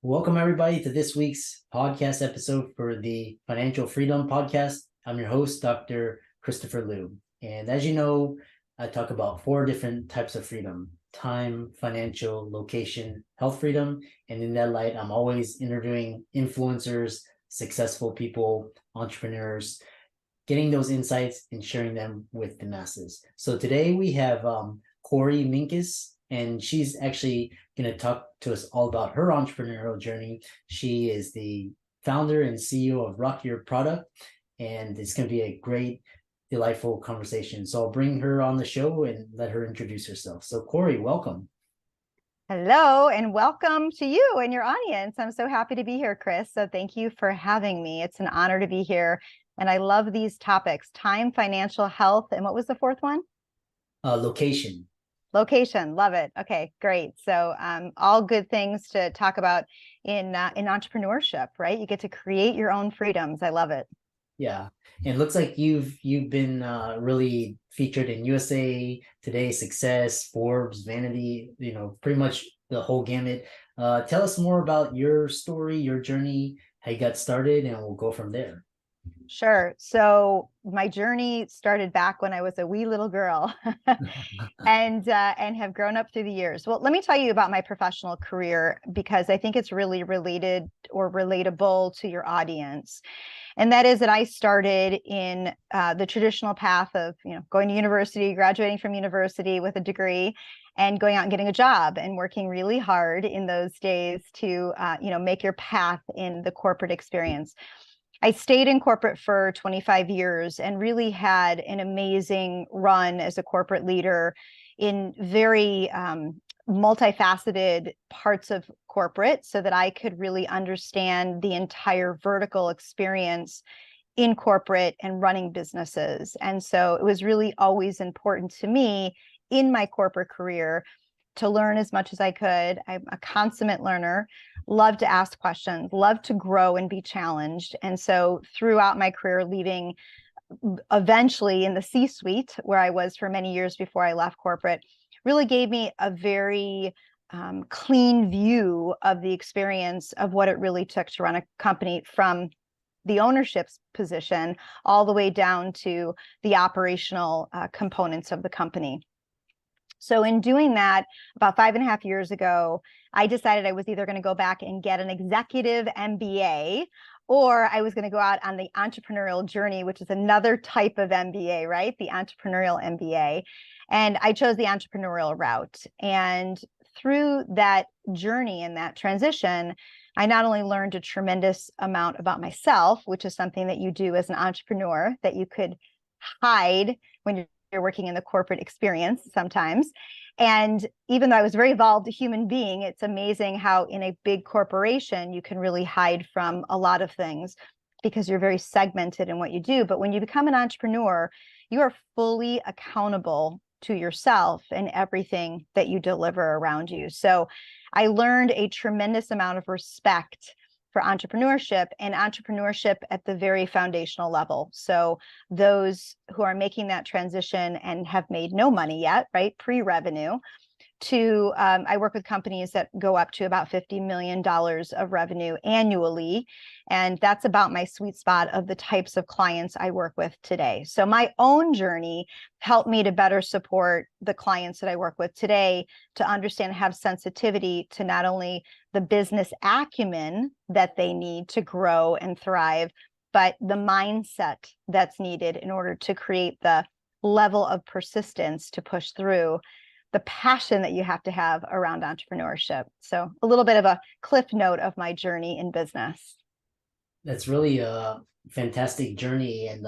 Welcome, everybody, to this week's podcast episode for the Financial Freedom Podcast. I'm your host, Dr. Christopher Liu. And as you know, I talk about four different types of freedom: time, financial, location, health freedom. And in that light, I'm always interviewing influencers, successful people, entrepreneurs, getting those insights and sharing them with the masses. So today we have Korie Minkus, and she's actually going to talk to us all about her entrepreneurial journey. She is the founder and CEO of Rock Your Product, and it's going to be a great, delightful conversation. So I'll bring her on the show and let her introduce herself. So Korie, welcome. Hello, and welcome to you and your audience. I'm so happy to be here, Chris. So thank you for having me. It's an honor to be here. And I love these topics: time, financial, health, and what was the fourth one? Location. Location. Love it. Okay, great. So all good things to talk about in entrepreneurship, right? You get to create your own freedoms. I love it. Yeah, and it looks like you've been really featured in USA Today, Success, Forbes, Vanity, pretty much the whole gamut. Tell us more about your story, your journey, how you got started, and we'll go from there. Sure. So my journey started back when I was a wee little girl and have grown up through the years. Well, let me tell you about my professional career because I think it's really related or relatable to your audience. And that is that I started in the traditional path of, going to university, graduating from university with a degree, and going out and getting a job and working really hard in those days to, make your path in the corporate experience. I stayed in corporate for 25 years and really had an amazing run as a corporate leader in very multifaceted parts of corporate so that I could really understand the entire vertical experience in corporate and running businesses. And so it was really always important to me in my corporate career to learn as much as I could. I'm a consummate learner, love to ask questions, love to grow and be challenged. And so throughout my career, leaving eventually in the C-suite, where I was for many years before I left corporate, really gave me a very clean view of the experience of what it really took to run a company, from the ownership's position all the way down to the operational components of the company. So in doing that, about 5.5 years ago, I decided I was either going to go back and get an executive MBA, or I was going to go out on the entrepreneurial journey, which is another type of MBA, right? The entrepreneurial MBA. And I chose the entrepreneurial route. And through that journey and that transition, I not only learned a tremendous amount about myself, which is something that you do as an entrepreneur that you could hide when you're working in the corporate experience sometimes. And even though I was a very evolved human being, it's amazing how in a big corporation, you can really hide from a lot of things because you're very segmented in what you do. But when you become an entrepreneur, you are fully accountable to yourself and everything that you deliver around you. So I learned a tremendous amount of respect for entrepreneurship, and entrepreneurship at the very foundational level. So those who are making that transition and have made no money yet, right, pre-revenue, to I work with companies that go up to about $50 million of revenue annually. And that's about my sweet spot of the types of clients I work with today. So my own journey helped me to better support the clients that I work with today to understand, have sensitivity to not only the business acumen that they need to grow and thrive, but the mindset that's needed in order to create the level of persistence to push through, the passion that you have to have around entrepreneurship. So a little bit of a cliff note of my journey in business. That's really a fantastic journey. And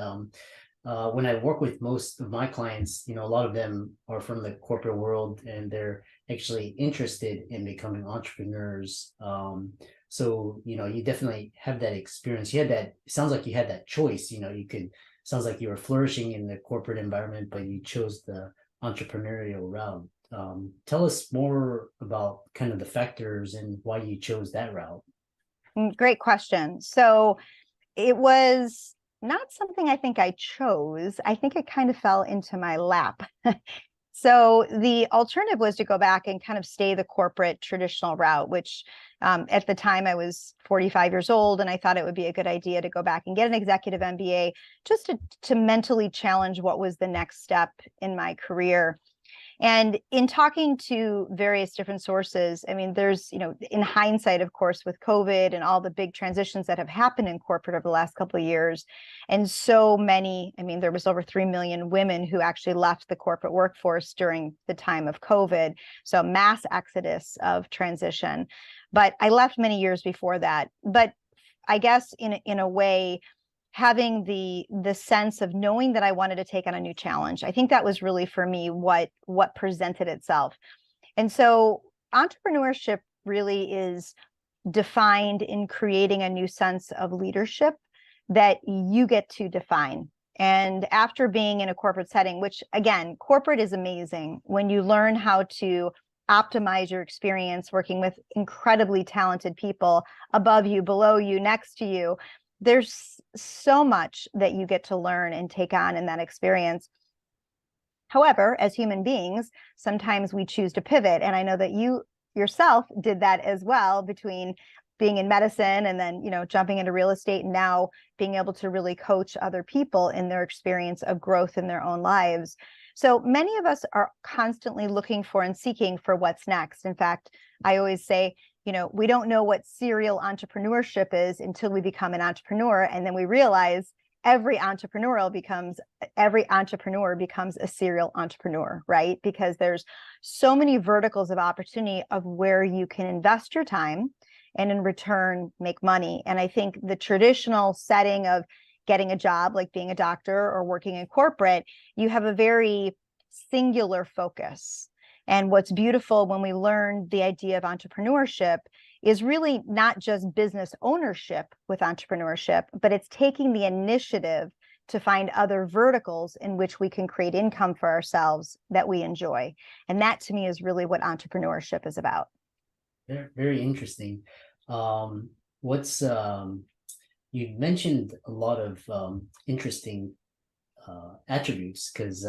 when I work with most of my clients, a lot of them are from the corporate world and they're actually interested in becoming entrepreneurs. So, you definitely have that experience. You had that, sounds like you had that choice, sounds like you were flourishing in the corporate environment, but you chose the entrepreneurial route. Tell us more about kind of the factors and why you chose that route. Great question. So it was not something I think I chose. I think it kind of fell into my lap. So the alternative was to go back and kind of stay the corporate traditional route, which at the time I was 45 years old, and I thought it would be a good idea to go back and get an executive MBA just to mentally challenge what was the next step in my career. And in talking to various different sources, I mean, there's, in hindsight, of course, with COVID and all the big transitions that have happened in corporate over the last couple of years, and so many, I mean, there was over 3 million women who actually left the corporate workforce during the time of COVID. So mass exodus of transition. But I left many years before that. But I guess in a way, having the sense of knowing that I wanted to take on a new challenge. I think that was really for me what presented itself. And so entrepreneurship really is defined in creating a new sense of leadership that you get to define. And after being in a corporate setting, which again, corporate is amazing when you learn how to optimize your experience working with incredibly talented people above you, below you, next to you. There's so much that you get to learn and take on in that experience. However, as human beings, sometimes we choose to pivot. And I know that you yourself did that as well, between being in medicine and then, jumping into real estate, and now being able to really coach other people in their experience of growth in their own lives. So many of us are constantly looking for and seeking for what's next. In fact, I always say, we don't know what serial entrepreneurship is until we become an entrepreneur. And then we realize every entrepreneur becomes a serial entrepreneur, right? Because there's so many verticals of opportunity of where you can invest your time and in return make money. And I think the traditional setting of getting a job, like being a doctor or working in corporate, you have a very singular focus. And what's beautiful when we learn the idea of entrepreneurship is really not just business ownership with entrepreneurship, but it's taking the initiative to find other verticals in which we can create income for ourselves that we enjoy. And that to me is really what entrepreneurship is about. Very, very interesting. What's you mentioned a lot of interesting attributes, because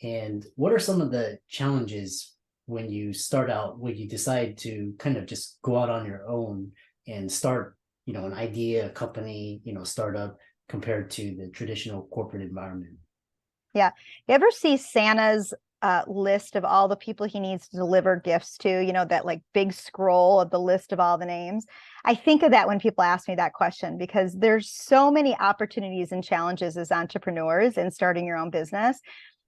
and what are some of the challenges when you start out, when you decide to kind of just go out on your own and start, an idea, a company, startup, compared to the traditional corporate environment? Yeah. You ever see Santa's list of all the people he needs to deliver gifts to, that like big scroll of the list of all the names? I think of that when people ask me that question, because there's so many opportunities and challenges as entrepreneurs in starting your own business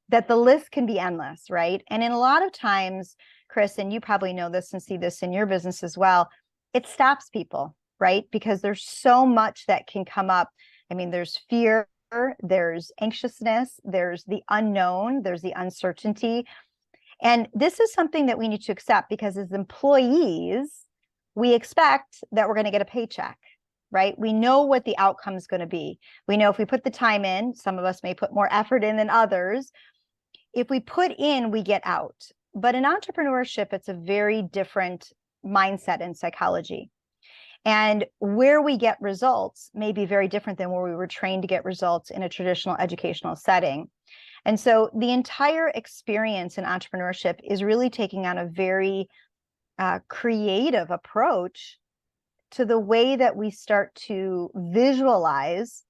that the list can be endless, right? And in a lot of times, Chris, and you probably know this and see this in your business as well, it stops people, right? Because there's so much that can come up. I mean, there's fear, there's anxiousness, there's the unknown, there's the uncertainty. And this is something that we need to accept, because as employees, we expect that we're going to get a paycheck, right? We know what the outcome is going to be. We know if we put the time in, some of us may put more effort in than others. If we put in, we get out. But in entrepreneurship, it's a very different mindset and psychology. And where we get results may be very different than where we were trained to get results in a traditional educational setting. And so the entire experience in entrepreneurship is really taking on a very creative approach to the way that we start to visualize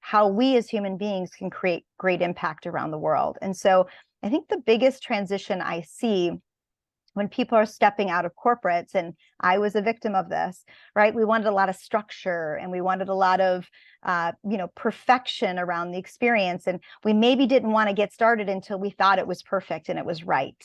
how we as human beings can create great impact around the world. And so I think the biggest transition I see when people are stepping out of corporates, and I was a victim of this, right? We wanted a lot of structure and we wanted a lot of, perfection around the experience. And we maybe didn't want to get started until we thought it was perfect and it was right.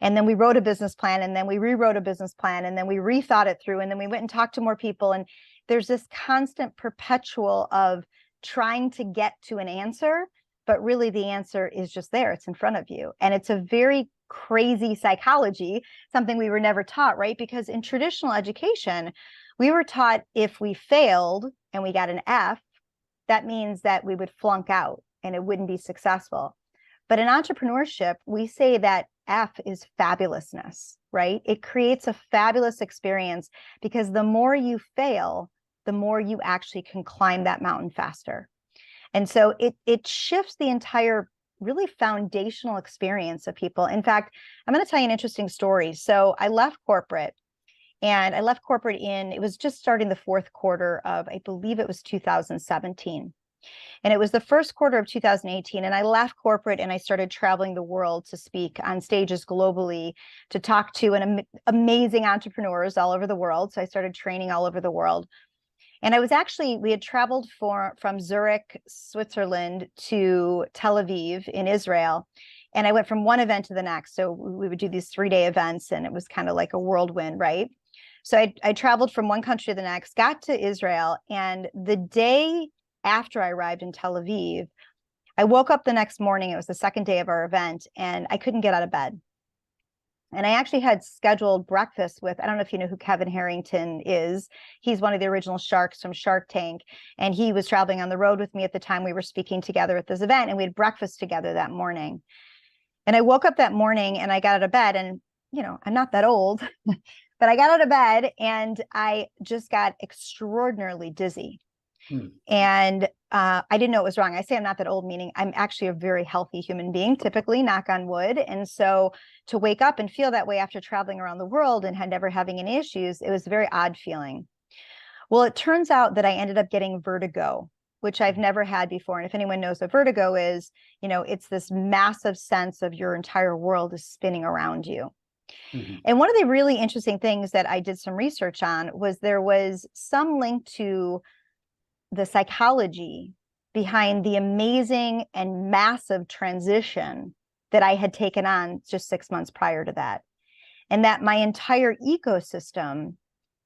And then we wrote a business plan, and then we rewrote a business plan, and then we rethought it through, and then we went and talked to more people. And there's this constant perpetual of trying to get to an answer, but really the answer is just there. It's in front of you. And it's a very crazy psychology, something we were never taught, right? Because in traditional education, we were taught if we failed and we got an F, that means that we would flunk out and it wouldn't be successful. But in entrepreneurship, we say that F is fabulousness, right? It creates a fabulous experience, because the more you fail, the more you actually can climb that mountain faster. And so it shifts the entire really foundational experience of people. In fact, I'm going to tell you an interesting story. So I left corporate, and I left corporate it was just starting the fourth quarter of, I believe it was 2017. And it was the first quarter of 2018. And I left corporate and I started traveling the world to speak on stages globally, to talk to amazing entrepreneurs all over the world. So I started training all over the world. And we had traveled from Zurich, Switzerland to Tel Aviv in Israel. And I went from one event to the next. So we would do these 3-day events, and it was kind of like a whirlwind, right? So I traveled from one country to the next, got to Israel. And the day after I arrived in Tel Aviv, I woke up the next morning. It was the second day of our event, and I couldn't get out of bed. And I actually had scheduled breakfast with, I don't know if you know who Kevin Harrington is. He's one of the original sharks from Shark Tank. And he was traveling on the road with me at the time we were speaking together at this event, and we had breakfast together that morning. And I woke up that morning and I got out of bed, and, I'm not that old, but I got out of bed and I just got extraordinarily dizzy. And I didn't know it was wrong. I say I'm not that old, meaning I'm actually a very healthy human being, typically, knock on wood. And so to wake up and feel that way after traveling around the world and never having any issues, it was a very odd feeling. Well, it turns out that I ended up getting vertigo, which I've never had before. And if anyone knows what vertigo is, it's this massive sense of your entire world is spinning around you. And one of the really interesting things that I did some research on was there was some link to the psychology behind the amazing and massive transition that I had taken on just 6 months prior to that. And that my entire ecosystem,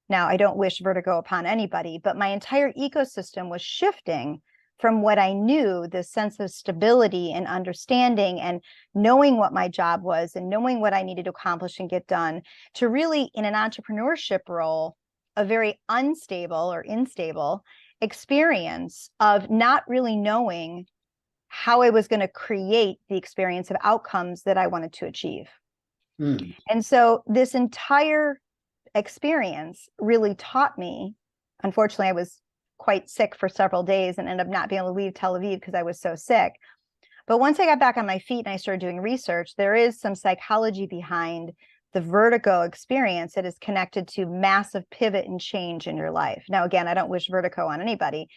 now I don't wish vertigo upon anybody, but my entire ecosystem was shifting from what I knew, this sense of stability and understanding and knowing what my job was and knowing what I needed to accomplish and get done, to really, in an entrepreneurship role, a very unstable or instable experience of not really knowing how I was going to create the experience of outcomes that I wanted to achieve. And so this entire experience really taught me, unfortunately, I was quite sick for several days and ended up not being able to leave Tel Aviv because I was so sick. But once I got back on my feet and I started doing research, there is some psychology behind the vertigo experience that is connected to massive pivot and change in your life. Now, again, I don't wish vertigo on anybody,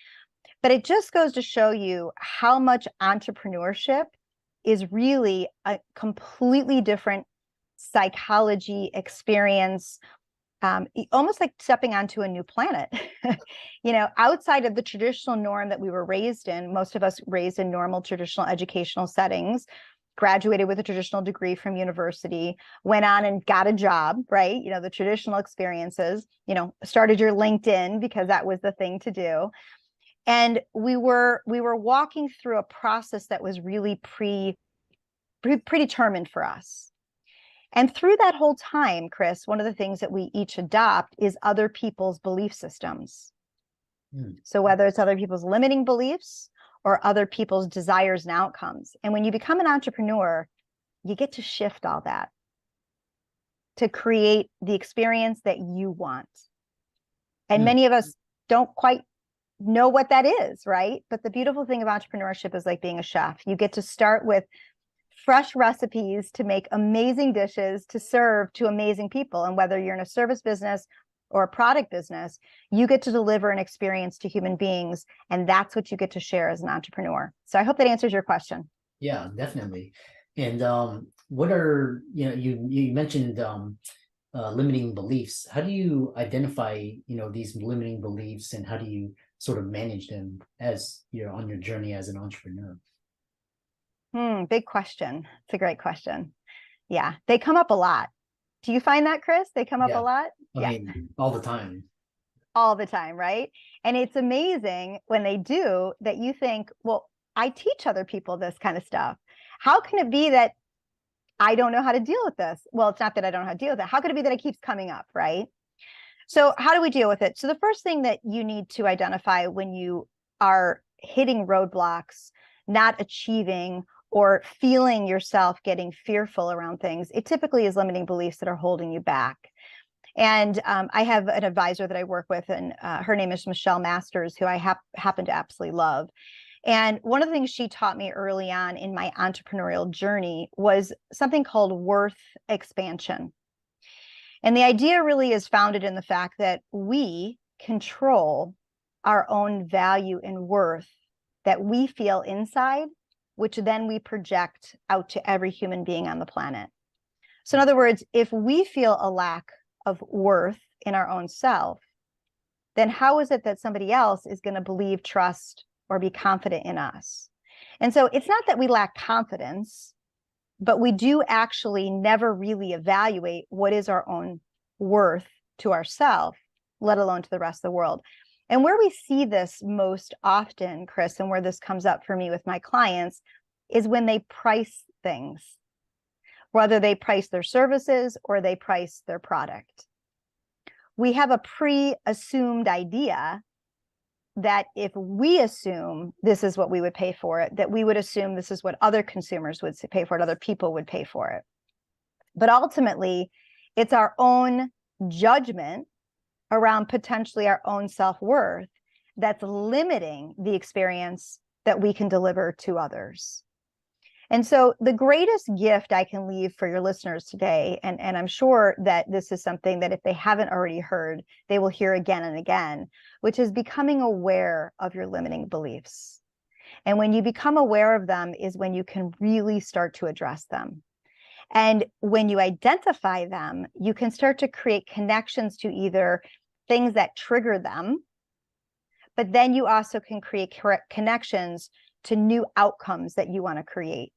but it just goes to show you how much entrepreneurship is really a completely different psychology experience, almost like stepping onto a new planet, outside of the traditional norm that we were raised in. Most of us raised in normal traditional educational settings, graduated with a traditional degree from university, went on and got a job, right? The traditional experiences, started your LinkedIn because that was the thing to do. And we were walking through a process that was really predetermined for us. And through that whole time, Chris, one of the things that we each adopt is other people's belief systems. So whether it's other people's limiting beliefs or other people's desires and outcomes. And when you become an entrepreneur, you get to shift all that to create the experience that you want. And many of us don't quite know what that is, right? But the beautiful thing of entrepreneurship is like being a chef. You get to start with fresh recipes to make amazing dishes to serve to amazing people. And whether you're in a service business or a product business, you get to deliver an experience to human beings. And that's what you get to share as an entrepreneur. So I hope that answers your question. Yeah, definitely. And what are, you mentioned limiting beliefs. How do you identify, these limiting beliefs, and how do you sort of manage them as you're on your journey as an entrepreneur? Big question. It's a great question. Yeah, they come up a lot. Do you find that, Chris? They come up a lot? I mean, all the time. All the time, right? And it's amazing when they do that you think, well, I teach other people this kind of stuff. How can it be that I don't know how to deal with this? Well, it's not that I don't know how to deal with it. How could it be that it keeps coming up, right? So how do we deal with it? So the first thing that you need to identify when you are hitting roadblocks, not achieving, or feeling yourself getting fearful around things, it typically is limiting beliefs that are holding you back. And I have an advisor that I work with, and her name is Michelle Masters, who I happen to absolutely love. And one of the things she taught me early on in my entrepreneurial journey was something called worth expansion. And the idea really is founded in the fact that we control our own value and worth that we feel inside, which then we project out to every human being on the planet. So in other words, if we feel a lack of worth in our own self, then how is it that somebody else is going to believe, trust, or be confident in us? And so it's not that we lack confidence, but we do actually never really evaluate what is our own worth to ourselves, let alone to the rest of the world. And where we see this most often, Chris, and where this comes up for me with my clients, is when they price things, whether they price their services or they price their product. We have a pre-assumed idea that if we assume this is what we would pay for it, that we would assume this is what other consumers would pay for it, other people would pay for it. But ultimately, it's our own judgment around potentially our own self-worth that's limiting the experience that we can deliver to others. And so the greatest gift I can leave for your listeners today, and I'm sure that this is something that if they haven't already heard, they will hear again and again, which is becoming aware of your limiting beliefs. And when you become aware of them is when you can really start to address them. And when you identify them, you can start to create connections to either things that trigger them, but then you also can create connections to new outcomes that you want to create.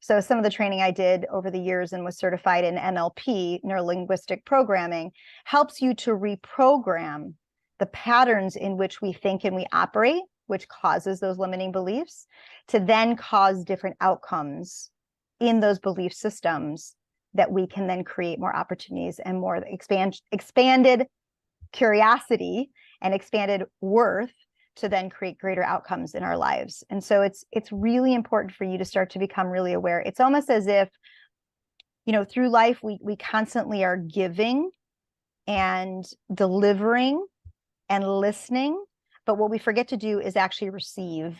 So some of the training I did over the years and was certified in NLP, neuro-linguistic programming, helps you to reprogram the patterns in which we think and we operate, which causes those limiting beliefs, to then cause different outcomes in those belief systems that we can then create more opportunities and more expanded curiosity and expanded worth to then create greater outcomes in our lives. And so it's really important for you to start to become really aware. It's almost as if, through life, we constantly are giving and delivering and listening. But what we forget to do is actually receive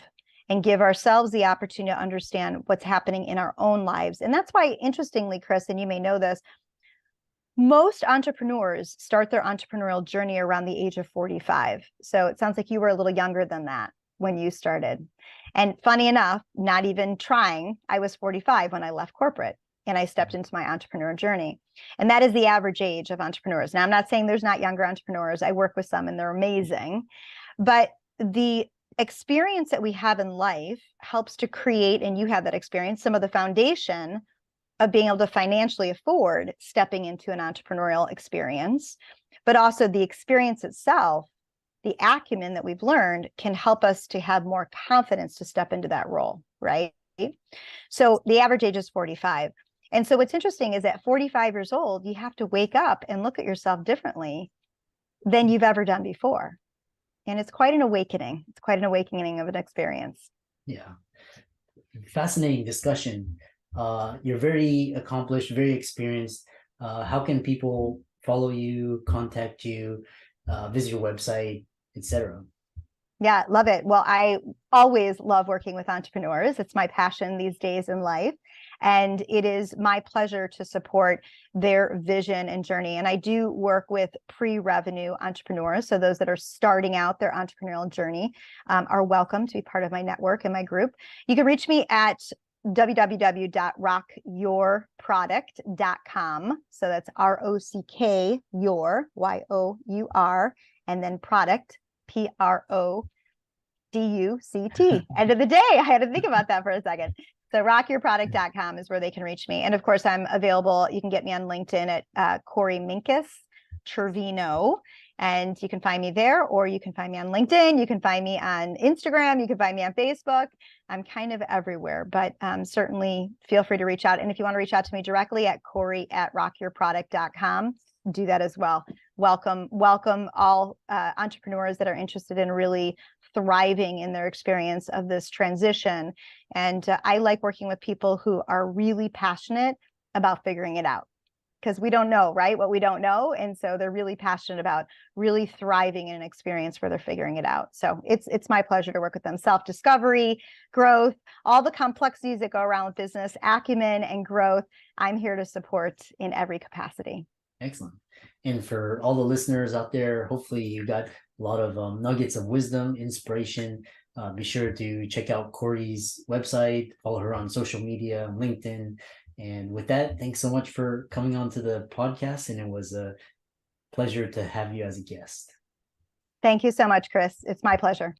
and give ourselves the opportunity to understand what's happening in our own lives. And that's why, interestingly, Chris, and you may know this, most entrepreneurs start their entrepreneurial journey around the age of 45. So it sounds like you were a little younger than that when you started. And funny enough, not even trying, I was 45 when I left corporate and I stepped into my entrepreneur journey. And that is the average age of entrepreneurs. Now, I'm not saying there's not younger entrepreneurs. I work with some and they're amazing. But the experience that we have in life helps to create, and you have that experience, some of the foundation of being able to financially afford stepping into an entrepreneurial experience, but also the experience itself, the acumen that we've learned can help us to have more confidence to step into that role, right? So the average age is 45. And so what's interesting is at 45 years old, you have to wake up and look at yourself differently than you've ever done before. And it's quite an awakening. It's quite an awakening of an experience. Yeah. Fascinating discussion. You're very accomplished, very experienced. How can people follow you, contact you, visit your website, etc.? Yeah, love it. Well, I always love working with entrepreneurs. It's my passion these days in life. And it is my pleasure to support their vision and journey. And I do work with pre-revenue entrepreneurs. So those that are starting out their entrepreneurial journey are welcome to be part of my network and my group. You can reach me at www.rockyourproduct.com. So that's ROCK, your, YOUR, and then product, PRODUCT. End of the day. I had to think about that for a second. So rockyourproduct.com is where they can reach me. And of course, I'm available. You can get me on LinkedIn at Korie Minkus Trevino. And you can find me there, or you can find me on LinkedIn. You can find me on Instagram. You can find me on Facebook. I'm kind of everywhere, but certainly feel free to reach out. And if you want to reach out to me directly at Korie@rockyourproduct.com, do that as well. Welcome all entrepreneurs that are interested in really thriving in their experience of this transition. And I like working with people who are really passionate about figuring it out. because we don't know, right? What we don't know. And so they're really passionate about really thriving in an experience where they're figuring it out. So it's my pleasure to work with them. Self-discovery, growth, all the complexities that go around with business, acumen and growth, I'm here to support in every capacity. Excellent. And for all the listeners out there, hopefully you got a lot of nuggets of wisdom, inspiration. Be sure to check out Korie's website, follow her on social media, LinkedIn. And with that, thanks so much for coming on to the podcast. And it was a pleasure to have you as a guest. Thank you so much, Chris. It's my pleasure.